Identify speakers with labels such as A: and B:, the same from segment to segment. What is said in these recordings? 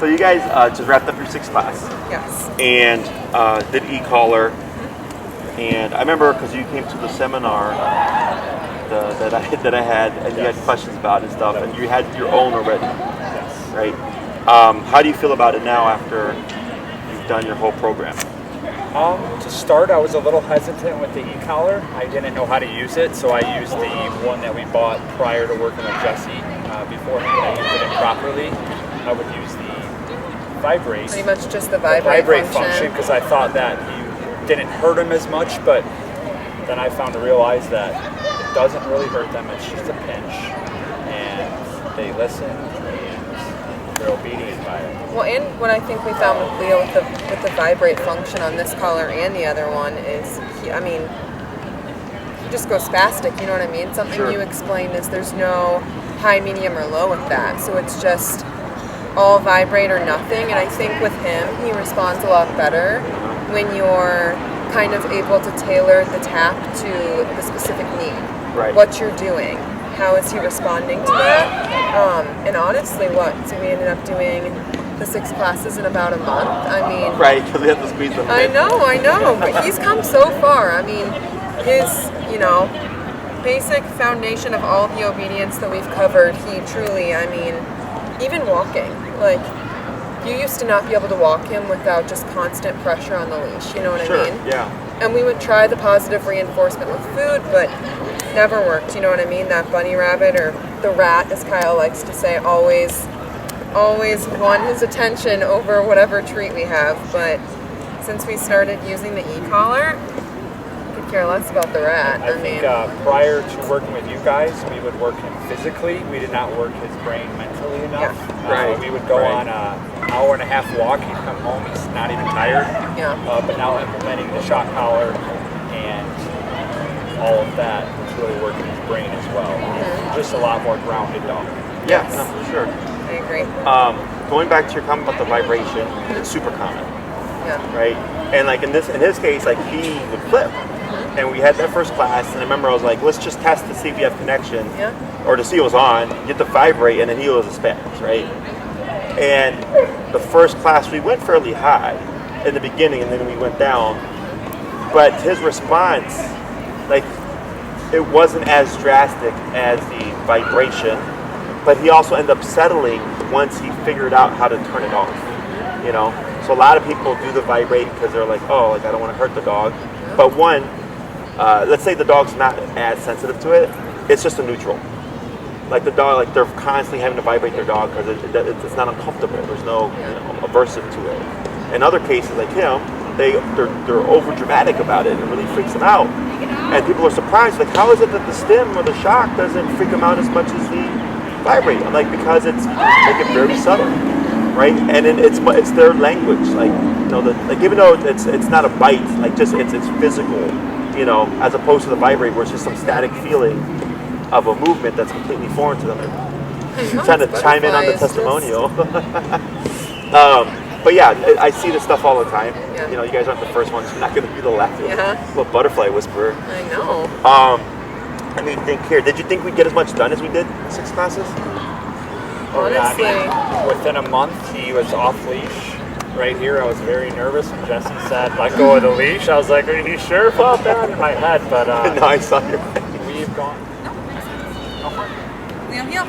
A: So you guys just wrapped up your 6th class.
B: Yes.
A: And did e-collar. And I remember because you came to the seminar that I had, and you had questions about it and stuff, and you had your own already, right? How do you feel about it now after you've done your whole program?
C: To start, I was a little hesitant with the e-collar. I didn't know how to use it, so I used the one that we bought prior to working with Jesse. Beforehand, I used it improperly. I would use the vibrate.
B: Pretty much just the vibrate
C: function, because I thought that you didn't hurt them as much, but then I found to realize that it doesn't really hurt them. It's just a pinch, and they listen, and they're obedient by it.
B: Well, and what I think we found with Leo with the vibrate function on this collar and the other one is, he just goes spastic, you know what I mean? Something
A: Sure.
B: you explained is there's no high, medium, or low with that. So it's just all vibrate or nothing. And I think with him, he responds a lot better when you're kind of able to tailor the tap to the specific need.
A: Right.
B: What you're doing. How is he responding to that? And honestly, so we ended up doing the 6 classes in about a month. I mean...
A: Right, because we had to squeeze them in.
B: I know, but he's come so far. I mean, his, basic foundation of all the obedience that we've covered, he truly, even walking, like, you used to not be able to walk him without just constant pressure on the leash, you know what I mean?
A: Sure, yeah.
B: And we would try the positive reinforcement with food, but never worked, you know what I mean? That bunny rabbit, or the rat, as Kyle likes to say, always won his attention over whatever treat we have. But since we started using the e-collar, could care less about the rat.
C: I think prior to working with you guys, we would work him physically. We did not work his brain mentally enough.
B: Yeah.
A: Right.
C: We would go on an hour-and-a-half walk. He'd come home. He's not even tired.
B: Yeah.
C: But now implementing the shock collar and all of that is really working his brain as well.
B: Mm-hmm.
C: Just a lot more grounded dog.
A: Yeah,
B: Yes.
A: no, for sure.
B: I agree.
A: Going back to your comment about the vibration, it's super common,
B: Yeah.
A: right? And like in his case, like he would flip. And we had that first class, and I remember I was like, let's just test to see if you have connection, or to see it was on, get the vibrate, and then he was a spaz, right? And the first class, we went fairly high in the beginning, and then we went down. But his response, like, it wasn't as drastic as the vibration, but he also ended up settling once he figured out how to turn it off, So a lot of people do the vibrate because they're like, oh, like, I don't want to hurt the dog. But one, let's say the dog's not as sensitive to it, it's just a neutral. Like the dog, like they're constantly having to vibrate their dog because it's not uncomfortable. There's no aversive to it. In other cases, like him, they're over dramatic about it and it really freaks them out. And people are surprised, like, how is it that the stim or the shock doesn't freak them out as much as the vibrate? I'm like, because it's very subtle, right? And it's their language, even though it's not a bite, like just it's physical, as opposed to the vibrate where it's just some static feeling of a movement that's completely foreign to them. I'm trying to chime in on the testimonial. But yeah, I see this stuff all the time.
B: Yeah.
A: You guys aren't the first ones. You're not going to be the last.
B: Yeah.
A: Little butterfly whisperer.
B: I know.
A: I mean, think here. Did you think we'd get as much done as we did in 6 classes?
B: Honestly.
C: Within a month, he was off leash. Right here, I was very nervous when Jesse said, let go of the leash. I was like, are you sure about that? In my head, but
A: no, I saw your face.
C: We've gone.
B: Liam, here.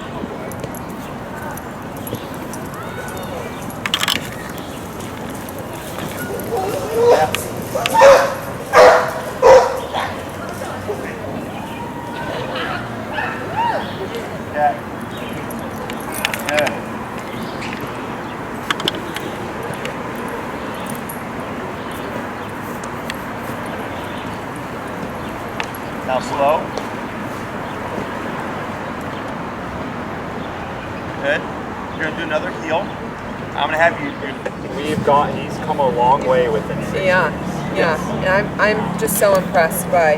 A: Now slow. Good. You're gonna do another heel. I'm gonna have you.
C: He's come a long way within 6 weeks.
B: Yeah. And I'm just so impressed by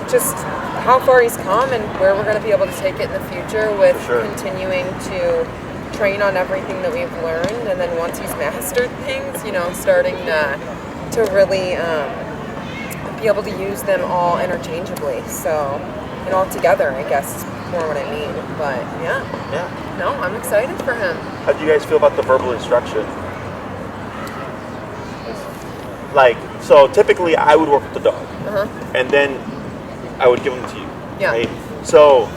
B: just how far he's come and where we're going to be able to take it in the future with continuing to train on everything that we've learned, and then once he's mastered things, starting to really be able to use them all interchangeably. So, and all together, I guess, more what I mean. But yeah. No, I'm excited for him.
A: How do you guys feel about the verbal instruction? Like, so typically I would work with the dog, and then I would give them to you.
B: Yeah.
A: Right? So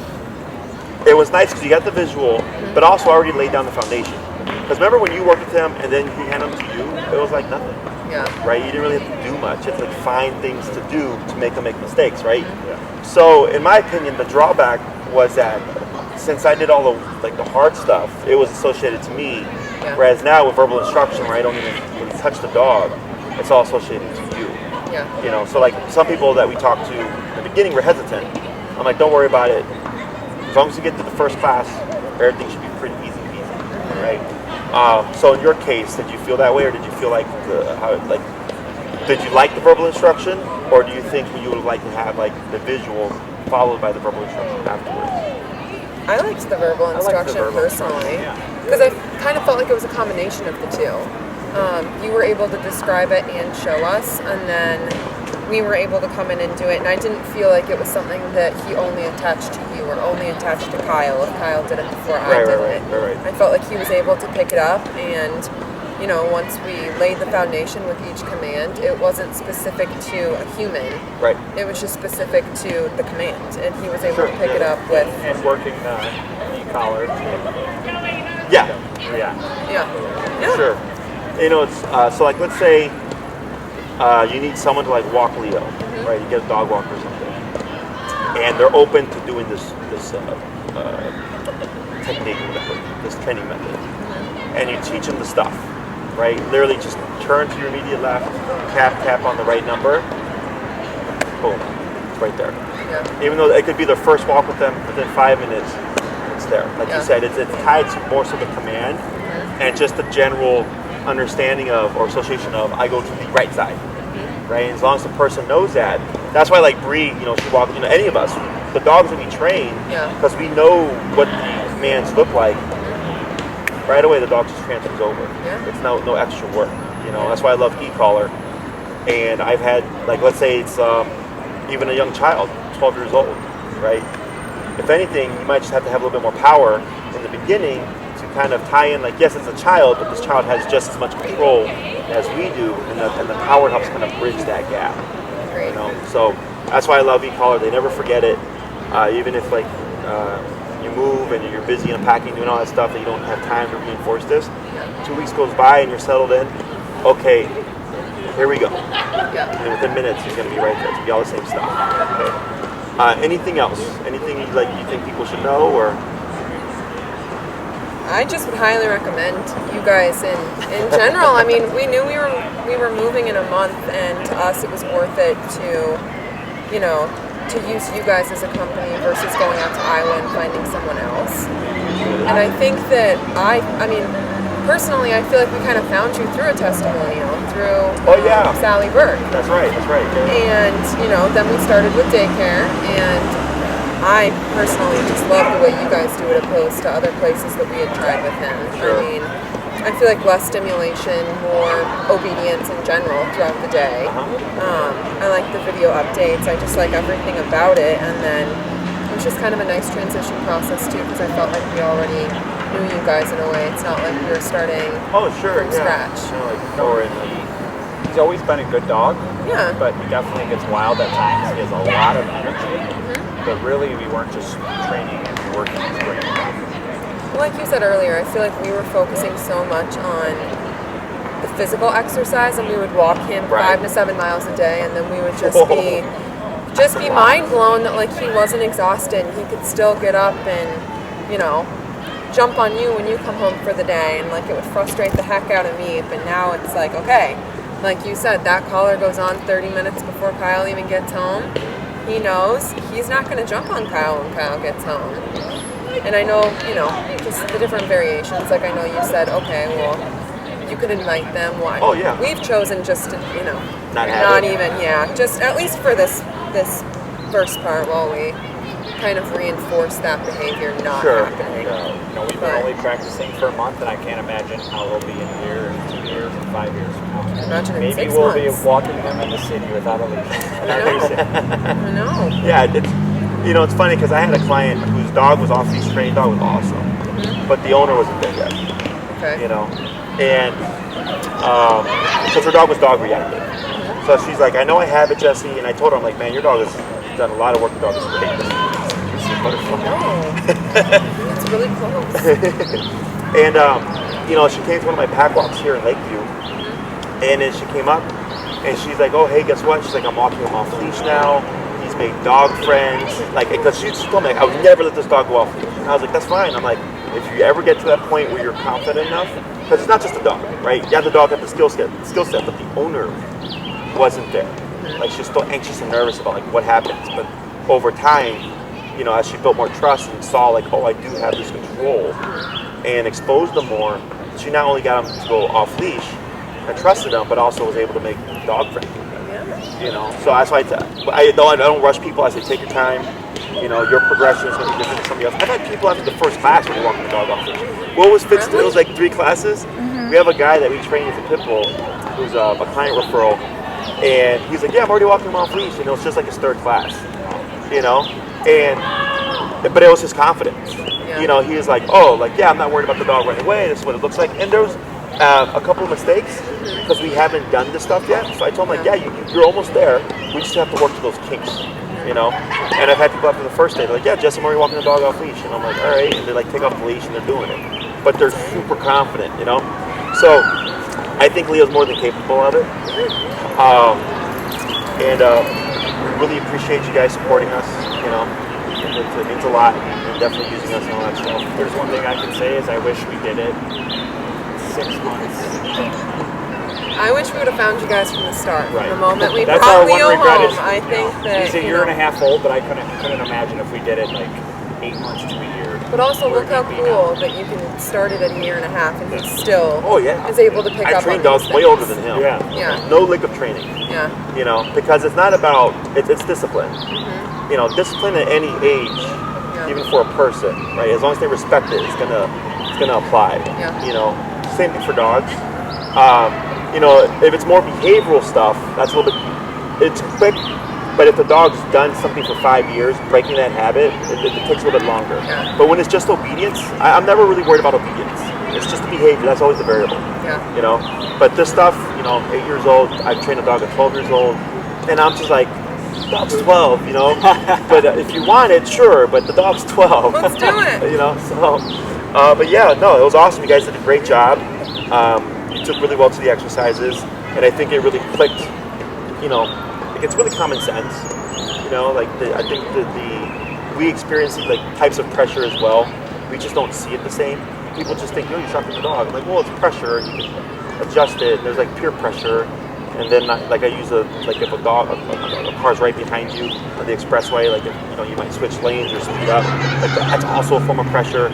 A: it was nice because you got the visual, but also already laid down the foundation. Because remember when you worked with him and then he handed them to you, it was like nothing.
B: Yeah.
A: Right? You didn't really have to do much. You had to like find things to do to make them make mistakes, right? So in my opinion, the drawback was that since I did all the hard stuff, it was associated to me.
B: Yeah.
A: Whereas now with verbal instruction, where I don't even really touch the dog, it's all associated to you.
B: Yeah.
A: You know, so like some people that we talked to in the beginning were hesitant. I'm like, don't worry about it. As long as you get to the first class, everything should be pretty easy peasy, right? So in your case, did you feel that way, or did you feel like did you like the verbal instruction, or do you think you would like to have like the visual followed by the verbal instruction afterwards?
B: I liked the verbal instruction personally, because I kind of felt like it was a combination of the two. You were able to describe it and show us, and then we were able to come in and do it, and I didn't feel like it was something that he only attached to you or only attached to Kyle if Kyle did it before I did it.
A: Right.
B: I felt like he was able to pick it up, and you know, once we laid the foundation with each command, it wasn't specific to a human.
A: Right.
B: It was just specific to the command, and he was able to pick it up with...
C: And working the e-collar.
A: Yeah.
B: Yeah.
A: Sure. You know, it's so like let's say you need someone to like walk Leo, right? You get a dog walker or something, and they're open to doing this technique, this training method, and you teach them the stuff, right? Literally just turn to your immediate left, tap on the right number, boom, it's right there.
B: Yeah.
A: Even though it could be their first walk with them, within 5 minutes, it's there. Like you said, it's tied to more so the command and just the general understanding of or association of I go to the right side, right? And as long as the person knows that, that's why like Bree, you know, she walked, you know, any of us, the dogs that we train, because we know what the commands look like. Right away, the dog just transfers over.
B: Yeah.
A: It's no extra work, you know. That's why I love e-collar. And I've had like, let's say it's even a young child, 12 years old, right? If anything, you might just have to have a little bit more power in the beginning to kind of tie in, like, yes, it's a child, but this child has just as much control as we do, and the power helps kind of bridge that gap.
B: Great.
A: You know, so that's why I love e-collar. They never forget it, even if like you move and you're busy unpacking, doing all that stuff, that you don't have time to reinforce this. 2 weeks goes by and you're settled in. Okay, here we go. And within minutes, he's going to be right there. It's going to be all the same stuff. Okay. Anything else? Anything you think people should know, or?
B: I just would highly recommend you guys in general. I mean, we knew we were moving in a month, and to us it was worth it to, you know, to use you guys as a company versus going out to Iowa and finding someone else. And I think that I mean, personally, I feel like we kind of found you through a testimonial, through Sally Burke.
A: That's right.
B: And, you know, then we started with Daycare, and I personally just love the way you guys do it opposed to other places that we had tried with him.
A: Sure.
B: I mean, I feel like less stimulation, more obedience in general throughout the day. I like the video updates. I just like everything about it. And then it was just kind of a nice transition process too, because I felt like we already knew you guys in a way. It's not like we were starting from scratch.
C: He's always been a good dog.
B: Yeah.
C: But he definitely gets wild at times. He has a lot of energy. But really, we weren't just training and working his brain.
B: Like you said earlier, I feel like we were focusing so much on the physical exercise, and we would walk him 5 to 7 miles a day, and then we would just be mind blown that like he wasn't exhausted. He could still get up and, you know, jump on you when you come home for the day, and like it would frustrate the heck out of me. But now it's like, okay, like you said, that collar goes on 30 minutes before Kyle even gets home. He knows he's not going to jump on Kyle when Kyle gets home. And I know, you know, just the different variations. Like I know you said, okay, well, you could invite them. Why?
A: Oh, yeah.
B: We've chosen just to, you know, just at least for this first part while we kind of reinforce that behavior not happening.
C: You know, we've been only practicing for a month, and I can't imagine how it'll be in a year, and 2 years, and 5 years from now.
B: Imagine in
C: Maybe
B: 6
C: we'll
B: months.
C: be walking them in the city without a leash.
B: I know.
A: Yeah, it's, you know, it's funny because I had a client whose dog was off-leash trained, dog was awesome. But the owner wasn't there yet.
B: Okay.
A: You know? And because her dog was dog reactive. So she's like, I know I have it, Jesse. And I told her, I'm like, man, your dog has done a lot of work. Your dog is great.
B: It's really close.
A: And, you know, she came to one of my pack walks here in Lakeview. And then she came up and she's like, oh, hey, guess what? She's like, I'm walking him off leash now. He's made dog friends. Like, because she told me, I would never let this dog go off leash. And I was like, that's fine. I'm like, if you ever get to that point where you're confident enough, because it's not just the dog, right? Yeah, the dog had the skill set, but the owner wasn't there. Like, she's still anxious and nervous about like what happens. But over time, you know, as she built more trust and saw like, oh, I do have this control, and exposed them more, she not only got them to go off leash and trusted them, but also was able to make dog friendly. You know, so that's why I don't rush people. I say take your time. You know, your progression is going to be different than somebody else. I've had people after the first class when they walk the dog off leash. What was Fitz? It was like 3 classes. We have a guy that we train as a pit bull, who's a client referral, and he's like, yeah, I'm already walking him off leash, and it was just like his 3rd class. You know, but it was his confidence. You know, he was like, oh, like, yeah, I'm not worried about the dog right away. This is what it looks like. And there was a couple of mistakes because we haven't done this stuff yet. So I told him, like, yeah, you're almost there. We just have to work through those kinks, you know? And I've had people after the first day, they're like, yeah, Jess, I'm already walking the dog off leash. And I'm like, all right. And they like take off the leash and they're doing it. But they're super confident, you know? So I think Leo's more than capable of it. And we really appreciate you guys supporting us, you know? It means a lot, and definitely using us and all that stuff.
C: There's one thing I can say is I wish we did it 6 months.
B: I wish we would have found you guys from the start.
C: Right.
B: From the moment we
C: That's
B: brought
C: our one
B: Leo
C: regret
B: home,
C: is,
B: I think that
C: he's a year and a half old, but I couldn't imagine if we did it like 8 months to a year.
B: But also
C: where
B: look how
C: he'd be
B: cool
C: now.
B: that you can start it at a year and a half and he still is able to pick
A: I
B: up
A: train
B: on
A: dogs
B: these
A: way
B: things.
A: older than him.
B: Yeah.
A: No lick of training.
B: Yeah.
A: You know, because it's not about, it's discipline. You know, discipline at any age, even for a person, right? As long as they respect it, it's gonna apply. You know, same thing for dogs. You know, if it's more behavioral stuff, that's a little bit, it's quick. But if the dog's done something for 5 years, breaking that habit, it takes a little bit longer. But when it's just obedience, I'm never really worried about obedience. It's just the behavior. That's always the variable. You know, but this stuff, you know, 8 years old, I trained a dog at 12 years old, and I'm just like, dog's 12, you know. But if you want it, sure. But the dog's 12.
B: Let's do it.
A: You know. So, but yeah, no, it was awesome. You guys did a great job. You took really well to the exercises, and I think it really clicked. You know, like it's really common sense. You know, like I think we experience like types of pressure as well. We just don't see it the same. People just think, oh, you're shocking the dog. I'm like, well, it's pressure. You can adjust it. And there's like peer pressure. And then, like I use like if a car's right behind you on the expressway, like if, you know, you might switch lanes or speed up. Like that's also a form of pressure.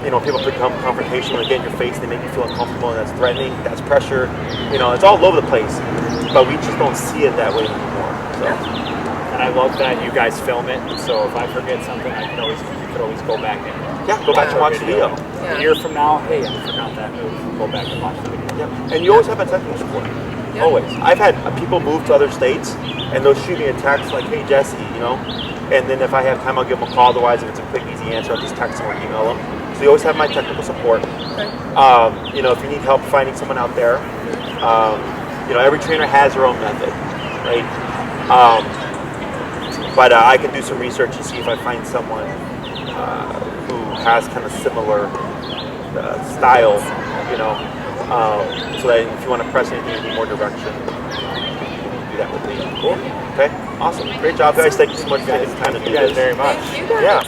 A: You know, people become confrontational and get in your face. They make you feel uncomfortable, and that's threatening. That's pressure. You know, it's all over the place, but we just don't see it that way anymore. So.
C: And I love that you guys film it. So if I forget something, you could always go back and
A: go back and watch the video.
C: A year from now, hey, I forgot that move. Go back and watch the video.
A: And you always have a technical support. Always. I've had people move to other states, and they'll shoot me a text like, hey, Jesse, you know, and then if I have time, I'll give them a call. Otherwise, if it's a quick, easy answer, I'll just text them or email them. So you always have my technical support. You know, if you need help finding someone out there, you know, every trainer has their own method, right? But I can do some research and see if I find someone who has kind of similar style, you know, so that if you want to press anything, you need more direction, do that with me. Cool. Okay. Awesome. Great job, guys. Thank you so much for taking the time to do this.
C: Thank you guys very much.
B: Thank you guys.
A: Yeah.